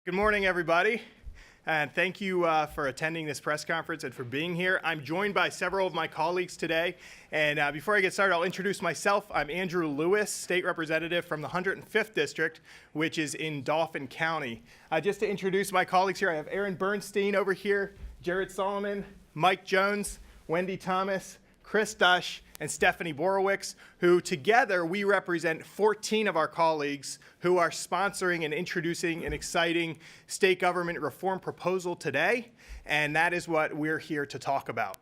Good morning, everybody, and thank you for attending this press conference and for being here. I'm joined by several of my colleagues today, and before I get started, I'll introduce myself. I'm Andrew Lewis, State Representative from the 105th District, which is in Dauphin County. Just to introduce my colleagues here, I have Aaron Bernstein over here, Jared Solomon, Mike Jones, Wendy Thomas, Chris Dush, and Stephanie Borowicz, who together we represent 14 of our colleagues who are sponsoring and introducing an exciting state government reform proposal today, and that is what we're here to talk about.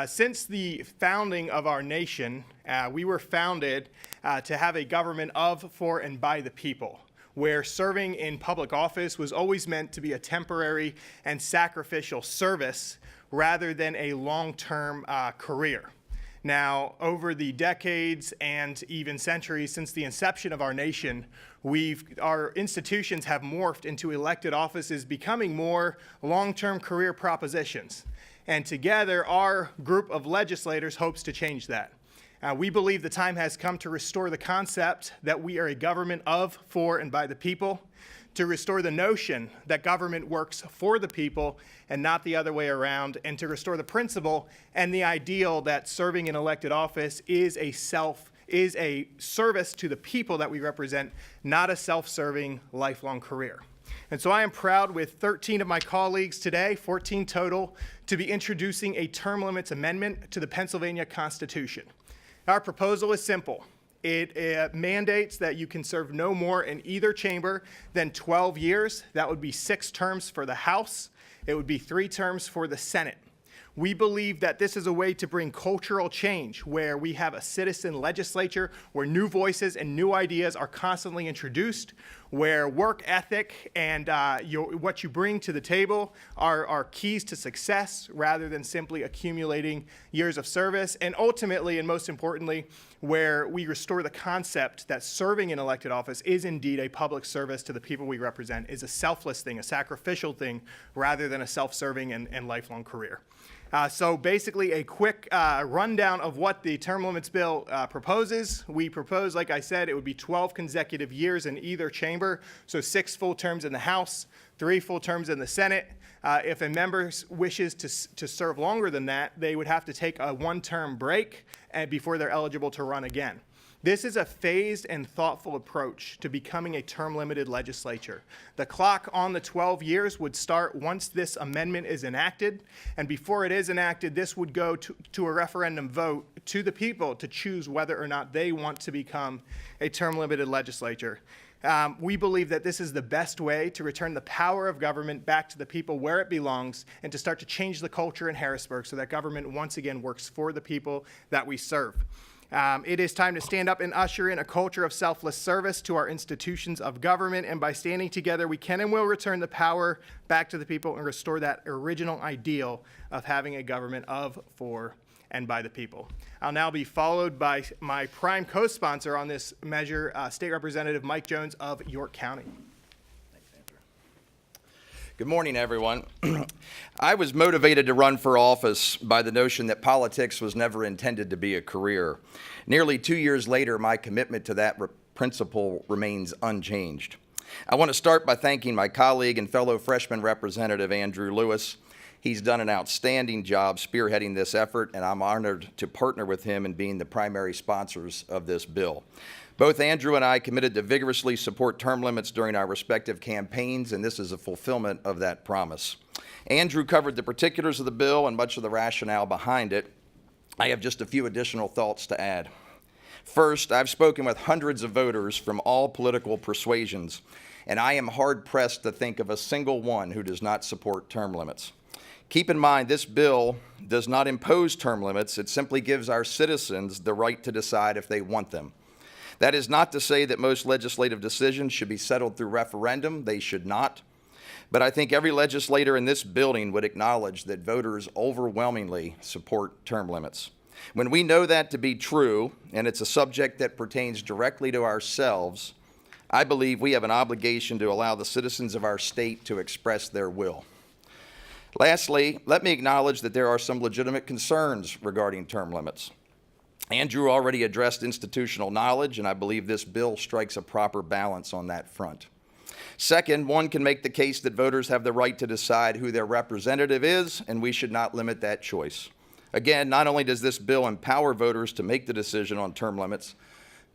Since the founding of our nation, we were founded to have a government of, for, and by the people, where serving in public office was always meant to be a temporary and sacrificial service rather than a long-term career. Now, over the decades and even centuries since the inception of our nation, our institutions have morphed into elected offices becoming more long-term career propositions. And together, our group of legislators hopes to change that. We believe the time has come to restore the concept that we are a government of, for, and by the people, to restore the notion that government works for the people and not the other way around, and to restore the principle and the ideal that serving in elected office is a service to the people that we represent, not a self-serving lifelong career. And so I am proud with 13 of my colleagues today, 14 total, to be introducing a term limits amendment to the Pennsylvania Constitution. Our proposal is simple. It mandates that you can serve no more in either chamber than 12 years. That would be 6 terms for the House. It would be 3 terms for the Senate. We believe that this is a way to bring cultural change, where we have a citizen legislature, where new voices and new ideas are constantly introduced, where work ethic and what you bring to the table are keys to success rather than simply accumulating years of service, and ultimately, and most importantly, where we restore the concept that serving in elected office is indeed a public service to the people we represent, is a selfless thing, a sacrificial thing, rather than a self-serving and lifelong career. So basically a quick rundown of what the term limits bill proposes. We propose, like I said, it would be 12 consecutive years in either chamber, so 6 full terms in the House, 3 full terms in the Senate. If a member wishes to serve longer than that, they would have to take a 1-term break before they're eligible to run again. This is a phased and thoughtful approach to becoming a term-limited legislature. The clock on the 12 years would start once this amendment is enacted, and before it is enacted, this would go to a referendum vote to the people to choose whether or not they want to become a term-limited legislature. We believe that this is the best way to return the power of government back to the people where it belongs and to start to change the culture in Harrisburg so that government once again works for the people that we serve. It is time to stand up and usher in a culture of selfless service to our institutions of government, and by standing together, we can and will return the power back to the people and restore that original ideal of having a government of, for, and by the people. I'll now be followed by my prime co-sponsor on this measure, State Representative Mike Jones of York County. Good morning, everyone. I was motivated to run for office by the notion that politics was never intended to be a career. Nearly 2 years later, my commitment to that principle remains unchanged. I want to start by thanking my colleague and fellow freshman representative, Andrew Lewis. He's done an outstanding job spearheading this effort, and I'm honored to partner with him in being the primary sponsors of this bill. Both Andrew and I committed to vigorously support term limits during our respective campaigns, and this is a fulfillment of that promise. Andrew covered the particulars of the bill and much of the rationale behind it. I have just a few additional thoughts to add. First, I've spoken with hundreds of voters from all political persuasions, and I am hard-pressed to think of a single one who does not support term limits. Keep in mind, this bill does not impose term limits. It simply gives our citizens the right to decide if they want them. That is not to say that most legislative decisions should be settled through referendum. They should not. But I think every legislator in this building would acknowledge that voters overwhelmingly support term limits. When we know that to be true, and it's a subject that pertains directly to ourselves, I believe we have an obligation to allow the citizens of our state to express their will. Lastly, let me acknowledge that there are some legitimate concerns regarding term limits. Andrew already addressed institutional knowledge, and I believe this bill strikes a proper balance on that front. Second, one can make the case that voters have the right to decide who their representative is, and we should not limit that choice. Again, not only does this bill empower voters to make the decision on term limits,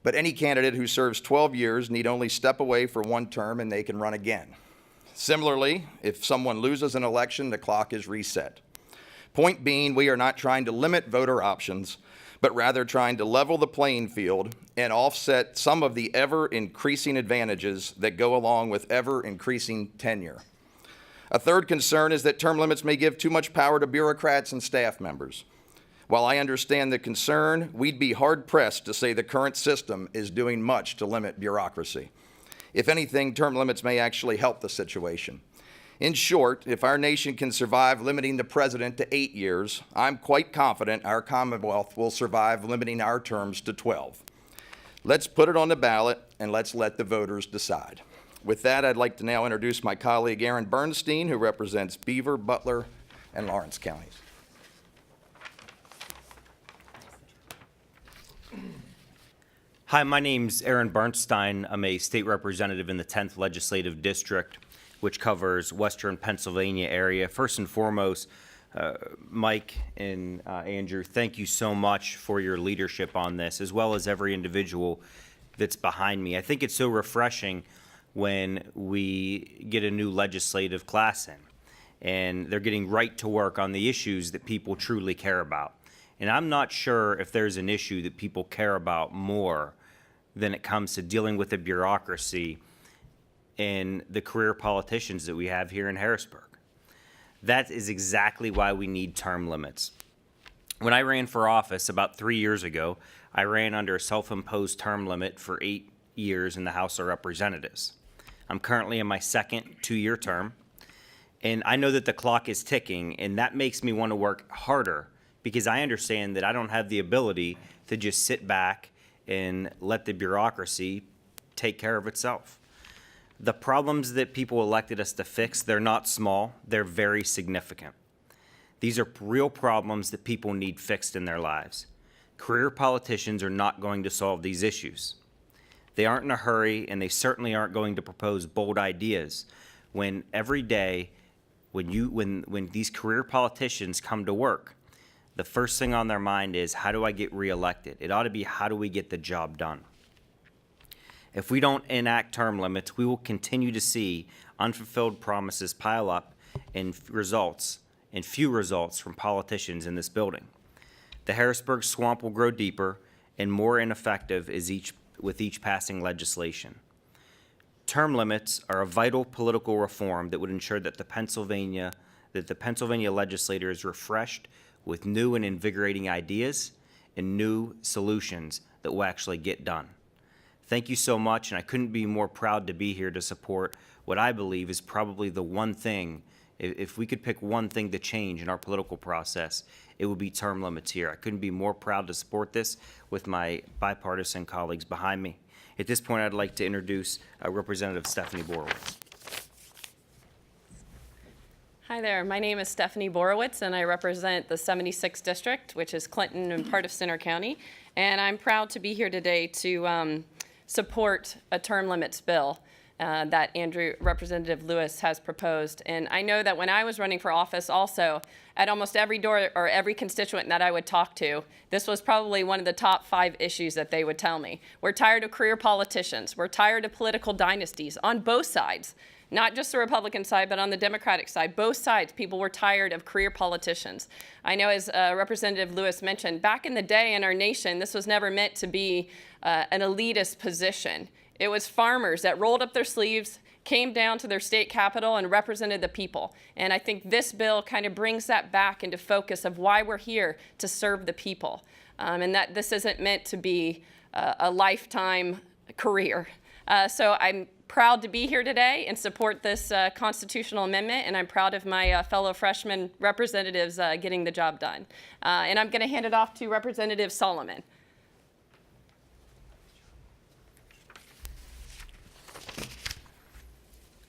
but any candidate who serves 12 years need only step away for one term and they can run again. Similarly, if someone loses an election, the clock is reset. Point being, we are not trying to limit voter options, but rather trying to level the playing field and offset some of the ever-increasing advantages that go along with ever-increasing tenure. A third concern is that term limits may give too much power to bureaucrats and staff members. While I understand the concern, we'd be hard-pressed to say the current system is doing much to limit bureaucracy. If anything, term limits may actually help the situation. In short, if our nation can survive limiting the president to 8 years, I'm quite confident our Commonwealth will survive limiting our terms to 12. Let's put it on the ballot and let's let the voters decide. With that, I'd like to now introduce my colleague Aaron Bernstein, who represents Beaver, Butler, and Lawrence counties. Hi, my name's Aaron Bernstein. I'm a state representative in the 10th Legislative District, which covers Western Pennsylvania area. First and foremost, Mike and Andrew, thank you so much for your leadership on this, as well as every individual that's behind me. I think it's so refreshing when we get a new legislative class in, and they're getting right to work on the issues that people truly care about. And I'm not sure if there's an issue that people care about more than it comes to dealing with the bureaucracy and the career politicians that we have here in Harrisburg. That is exactly why we need term limits. When I ran for office about 3 years ago, I ran under a self-imposed term limit for 8 years in the House of Representatives. I'm currently in my second 2-year term, and I know that the clock is ticking, and that makes me want to work harder because I understand that I don't have the ability to just sit back and let the bureaucracy take care of itself. The problems that people elected us to fix, they're not small, they're very significant. These are real problems that people need fixed in their lives. Career politicians are not going to solve these issues. They aren't in a hurry, and they certainly aren't going to propose bold ideas when every day, when these career politicians come to work, the first thing on their mind is, how do I get reelected? It ought to be, how do we get the job done? If we don't enact term limits, we will continue to see unfulfilled promises pile up and few results from politicians in this building. The Harrisburg swamp will grow deeper and more ineffective with each passing legislation. Term limits are a vital political reform that would ensure that the Pennsylvania legislature is refreshed with new and invigorating ideas and new solutions that will actually get done. Thank you so much, and I couldn't be more proud to be here to support what I believe is probably the one thing, if we could pick one thing to change in our political process, it would be term limits here. I couldn't be more proud to support this with my bipartisan colleagues behind me. At this point, I'd like to introduce Representative Stephanie Borowitz. Hi there, my name is Stephanie Borowitz, and I represent the 76th District, which is Clinton and part of Centre County. And I'm proud to be here today to support a term limits bill that Representative Lewis has proposed. And I know that when I was running for office also, at almost every door or every constituent that I would talk to, this was probably one of the top 5 issues that they would tell me. We're tired of career politicians. We're tired of political dynasties on both sides. Not just the Republican side, but on the Democratic side, both sides, people were tired of career politicians. I know, as Representative Lewis mentioned, back in the day in our nation, this was never meant to be an elitist position. It was farmers that rolled up their sleeves, came down to their state capitol, and represented the people. And I think this bill kind of brings that back into focus of why we're here to serve the people, and that this isn't meant to be a lifetime career. So I'm proud to be here today and support this constitutional amendment, and I'm proud of my fellow freshman representatives getting the job done. And I'm going to hand it off to Representative Solomon.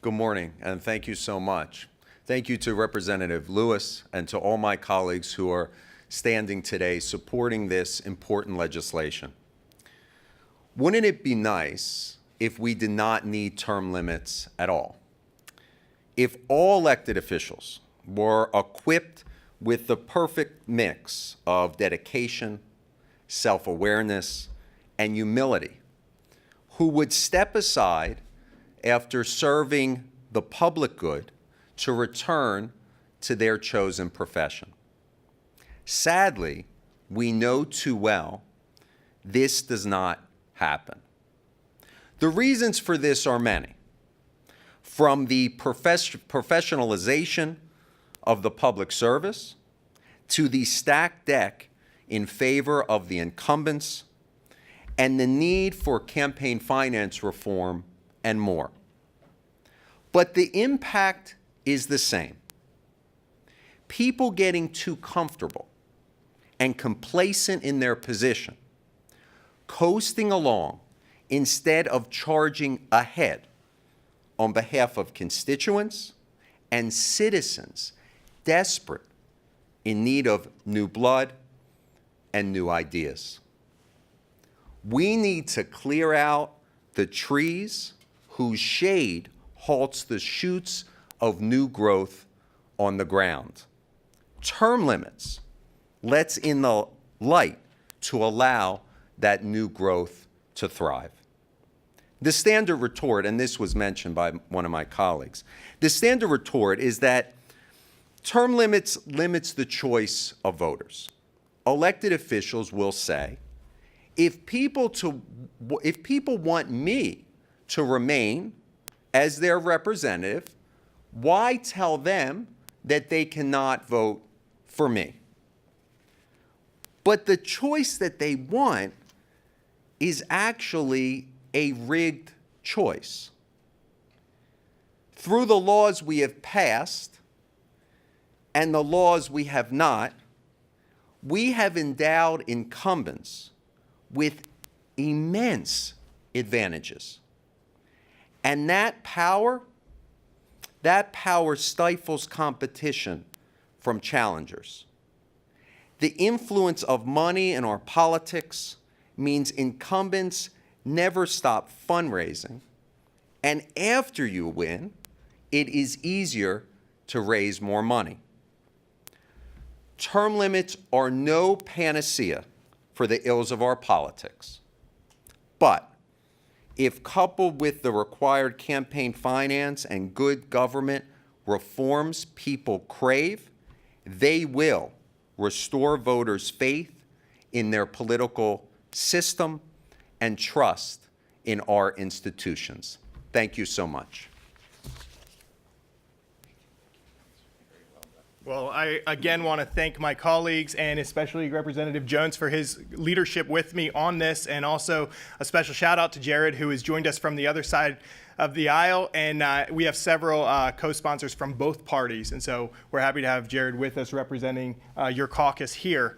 Good morning, and thank you so much. Thank you to Representative Lewis and to all my colleagues who are standing today supporting this important legislation. Wouldn't it be nice if we did not need term limits at all. If all elected officials were equipped with the perfect mix of dedication, self-awareness, and humility, who would step aside after serving the public good to return to their chosen profession. Sadly, we know too well this does not happen. The reasons for this are many, from the professionalization of the public service to the stacked deck in favor of the incumbents and the need for campaign finance reform and more. But the impact is the same. People getting too comfortable and complacent in their position, coasting along instead of charging ahead on behalf of constituents and citizens desperate in need of new blood and new ideas. We need to clear out the trees whose shade halts the shoots of new growth on the ground. Term limits lets in the light to allow that new growth to thrive. The standard retort, and this was mentioned by one of my colleagues, the standard retort is that term limits the choice of voters. Elected officials will say, if people want me to remain as their representative, why tell them that they cannot vote for me? But the choice that they want is actually a rigged choice. Through the laws we have passed and the laws we have not, we have endowed incumbents with immense advantages. And that power stifles competition from challengers. The influence of money in our politics means incumbents never stop fundraising, and after you win, it is easier to raise more money. Term limits are no panacea for the ills of our politics, but if coupled with the required campaign finance and good government reforms people crave, they will restore voters' faith in their political system and trust in our institutions. Thank you so much. Well, I again want to thank my colleagues and especially Representative Jones for his leadership with me on this, and also a special shout out to Jared, who has joined us from the other side of the aisle, and we have several co-sponsors from both parties, and so we're happy to have Jared with us representing your caucus here.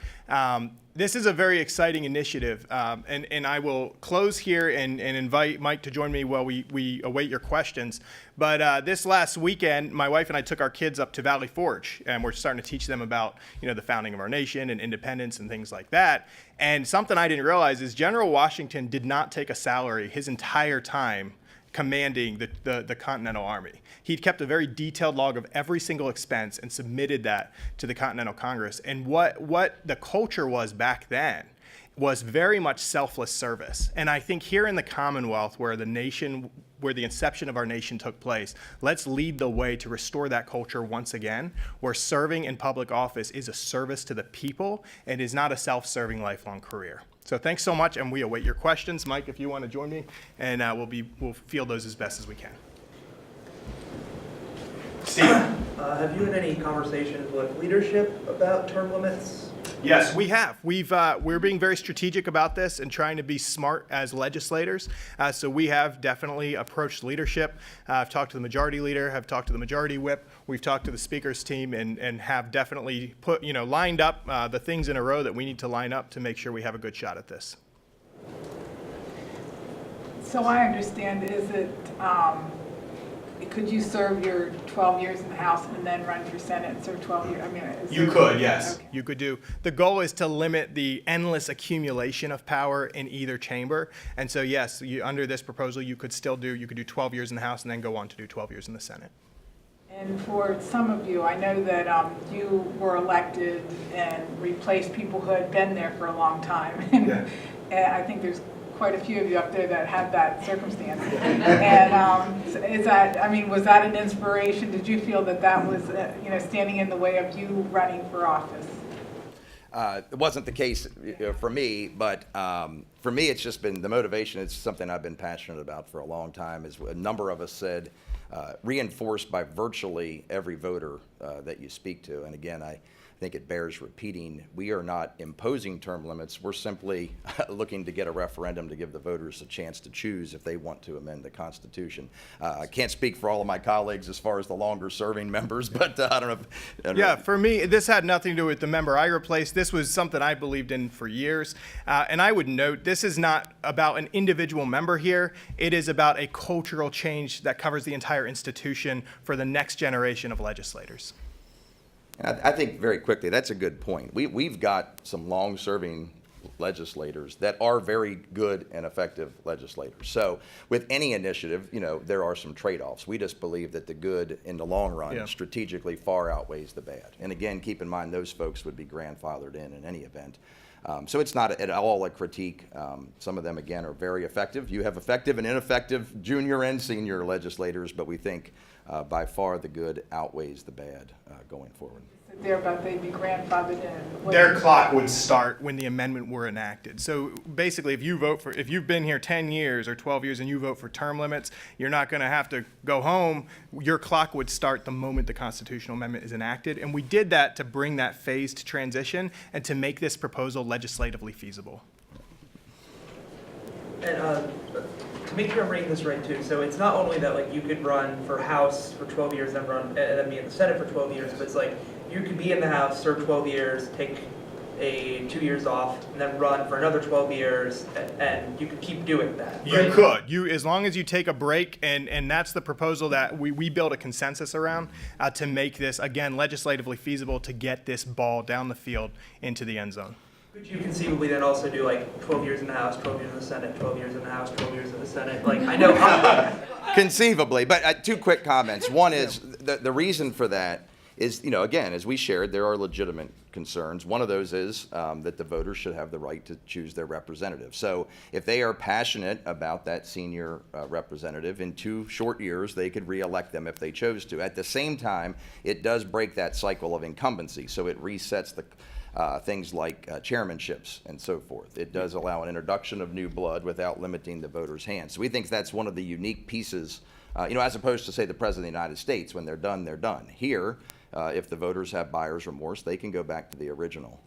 This is a very exciting initiative, and I will close here and invite Mike to join me while we await your questions. But this last weekend, my wife and I took our kids up to Valley Forge, and we're starting to teach them about, the founding of our nation and independence and things like that. And something I didn't realize is General Washington did not take a salary his entire time commanding the Continental Army. He'd kept a very detailed log of every single expense and submitted that to the Continental Congress. And what the culture was back then was very much selfless service. And I think here in the Commonwealth, where the inception of our nation took place, let's lead the way to restore that culture once again, where serving in public office is a service to the people and is not a self-serving lifelong career. So thanks so much, and we await your questions. Mike, if you want to join me, and we'll field those as best as we can. Steve? Have you had any conversations with leadership about term limits? Yes, we have. We're being very strategic about this and trying to be smart as legislators. So we have definitely approached leadership. I've talked to the majority leader, have talked to the majority whip. We've talked to the speaker's team and have definitely put, lined up the things in a row that we need to line up to make sure we have a good shot at this. So I understand, is it could you serve your 12 years in the House and then run for Senate and serve 12 years? I mean, You could, yes. Okay. You could do. The goal is to limit the endless accumulation of power in either chamber. And so, yes, under this proposal, you could do 12 years in the House and then go on to do 12 years in the Senate. And for some of you, I know that you were elected and replaced people who had been there for a long time. And I think there's quite a few of you up there that had that circumstance. And is that, I mean, was that an inspiration? Did you feel that that was, standing in the way of you running for office? It wasn't the case for me, but for me, it's just been the motivation. It's something I've been passionate about for a long time, as a number of us said, reinforced by virtually every voter that you speak to. And again, I think it bears repeating, we are not imposing term limits. We're simply looking to get a referendum to give the voters a chance to choose if they want to amend the Constitution. I can't speak for all of my colleagues as far as the longer serving members, but I don't know. Yeah, for me, this had nothing to do with the member I replaced. This was something I believed in for years. And I would note, this is not about an individual member here. It is about a cultural change that covers the entire institution for the next generation of legislators. And I think very quickly, that's a good point. We've got some long-serving legislators that are very good and effective legislators. So with any initiative, there are some trade-offs. We just believe that the good in the long run strategically far outweighs the bad. And again, keep in mind, those folks would be grandfathered in any event. So it's not at all a critique. Some of them, again, are very effective. You have effective and ineffective junior and senior legislators, but we think by far the good outweighs the bad going forward. There, but they'd be grandfathered in. Their clock would start when the amendment were enacted. So basically, if you've been here 10 years or 12 years and you vote for term limits, you're not going to have to go home. Your clock would start the moment the constitutional amendment is enacted. And we did that to bring that phased transition and to make this proposal legislatively feasible. And to make sure I'm reading this right too, so it's not only that you could run for House for 12 years and then be in the Senate for 12 years, but it's you could be in the House, serve 12 years, take 2 years off, and then run for another 12 years, and you could keep doing that. Right? You could. As long as you take a break, and that's the proposal that we build a consensus around to make this, again, legislatively feasible to get this ball down the field into the end zone. Could you conceivably then also do 12 years in the House, 12 years in the Senate, 12 years in the House, 12 years in the Senate? I know. Conceivably, but two quick comments. One is the reason for that is, again, as we shared, there are legitimate concerns. One of those is that the voters should have the right to choose their representative. So if they are passionate about that senior representative, in 2 short years, they could reelect them if they chose to. At the same time, it does break that cycle of incumbency. So it resets the things like chairmanships and so forth. It does allow an introduction of new blood without limiting the voters' hands. So we think that's one of the unique pieces, as opposed to, say, the President of the United States. When they're done, they're done. Here, if the voters have buyer's remorse, they can go back to the original.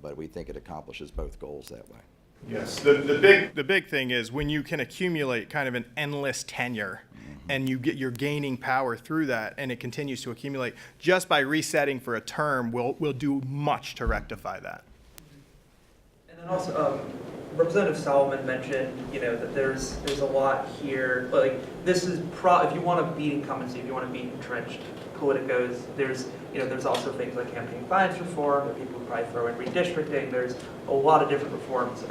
But we think it accomplishes both goals that way. Yes, the big thing is when you can accumulate kind of an endless tenure, and you're gaining power through that, and it continues to accumulate. Just by resetting for a term, we'll do much to rectify that. And then also, Representative Solomon mentioned, that there's a lot here. This is if you want to beat incumbency, if you want to beat entrenched politicos, there's also things like campaign finance reform that people would probably throw in redistricting. There's a lot of different reforms.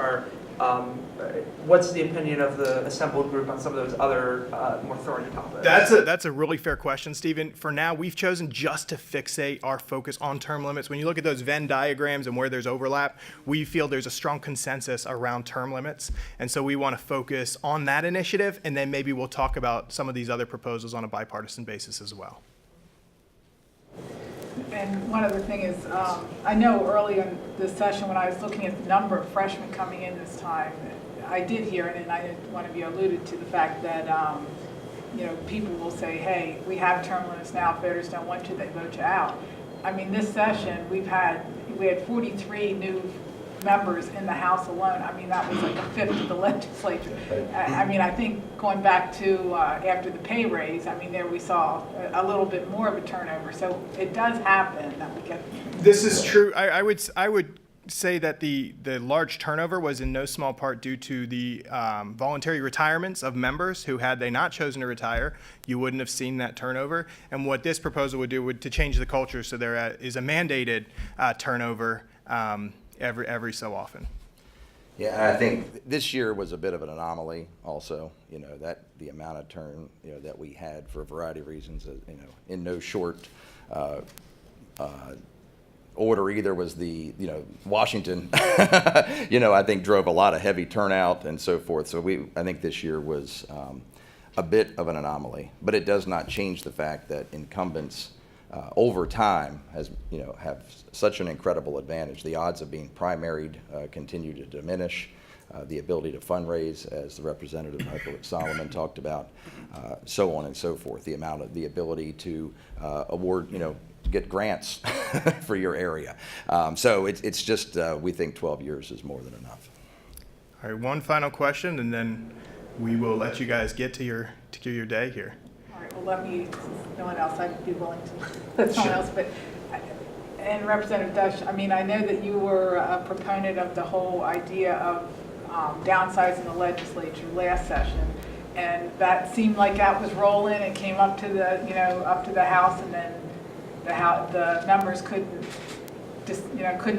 What's the opinion of the assembled group on some of those other more thorny topics? That's a really fair question, Stephen. For now, we've chosen just to fixate our focus on term limits. When you look at those Venn diagrams and where there's overlap, we feel there's a strong consensus around term limits. And so we want to focus on that initiative, and then maybe we'll talk about some of these other proposals on a bipartisan basis as well. And one other thing is, I know early in this session when I was looking at the number of freshmen coming in this time, I did hear, and I know one of you alluded to the fact that, people will say, hey, we have term limits now, if voters don't want to, they vote you out. I mean, this session, we had 43 new members in the House alone. I mean, that was like a fifth of the legislature. I mean, I think going back to after the pay raise, I mean, there we saw a little bit more of a turnover. So it does happen that we get. This is true. I would say that the large turnover was in no small part due to the voluntary retirements of members who, had they not chosen to retire, you wouldn't have seen that turnover. And what this proposal would do would to change the culture, so there is a mandated turnover every so often. Yeah, I think this year was a bit of an anomaly also, that the amount of turn, that we had for a variety of reasons, in no short order either was the, Washington, I think drove a lot of heavy turnout and so forth. So I think this year was a bit of an anomaly, but it does not change the fact that incumbents over time have such an incredible advantage. The odds of being primaried continue to diminish. The ability to fundraise, as the Representative Michael Solomon talked about, so on and so forth. The ability to award, get grants for your area. So it's just, we think 12 years is more than enough. All right, one final question, and then we will let you guys get to your day here. All right, well, let me, since no one else, I'd be willing to let someone else, but, and Representative Dush, I mean, I know that you were a proponent of the whole idea of downsizing the legislature last session, and that seemed like that was rolling and came up to the, up to the House, and then the members couldn't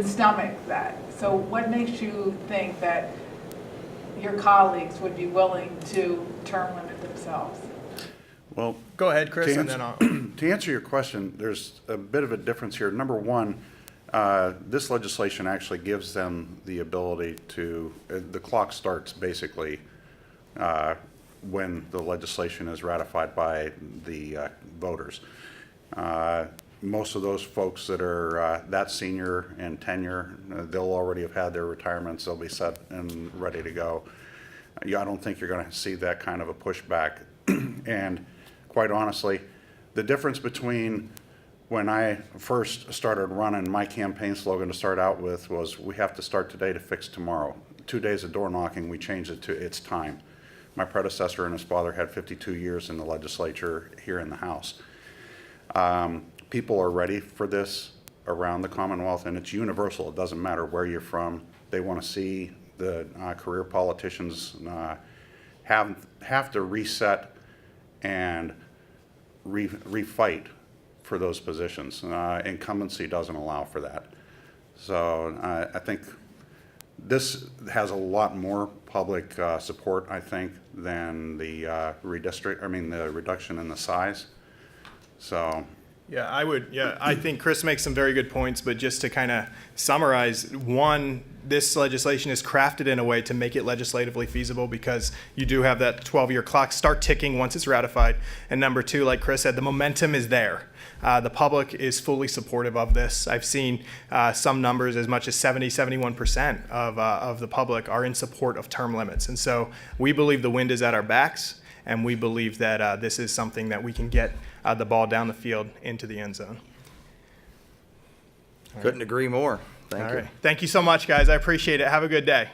stomach that. So what makes you think that your colleagues would be willing to term limit themselves? Well, Go ahead, Chris, to and then I'll. to answer your question, there's a bit of a difference here. Number one, this legislation actually gives them the ability to, the clock starts basically when the legislation is ratified by the voters. Most of those folks that are that senior and tenure, they'll already have had their retirements. They'll be set and ready to go. I don't think you're going to see that kind of a pushback. And quite honestly, the difference between when I first started running, my campaign slogan to start out with was, we have to start today to fix tomorrow. 2 days of door knocking, we changed it to it's time. My predecessor and his father had 52 years in the legislature here in the House. People are ready for this around the Commonwealth, and it's universal. It doesn't matter where you're from. They want to see the career politicians have to reset and refight for those positions. Incumbency doesn't allow for that. So I think this has a lot more public support, I think, than the reduction in the size. So. Yeah, I think Chris makes some very good points, but just to kind of summarize, one, this legislation is crafted in a way to make it legislatively feasible because you do have that 12-year clock start ticking once it's ratified. And number two, like Chris said, the momentum is there. The public is fully supportive of this. I've seen some numbers as much as 71% of the public are in support of term limits. And so we believe the wind is at our backs, and we believe that this is something that we can get the ball down the field into the end zone. Couldn't agree more. Thank you. All right. Thank you so much, guys. I appreciate it. Have a good day.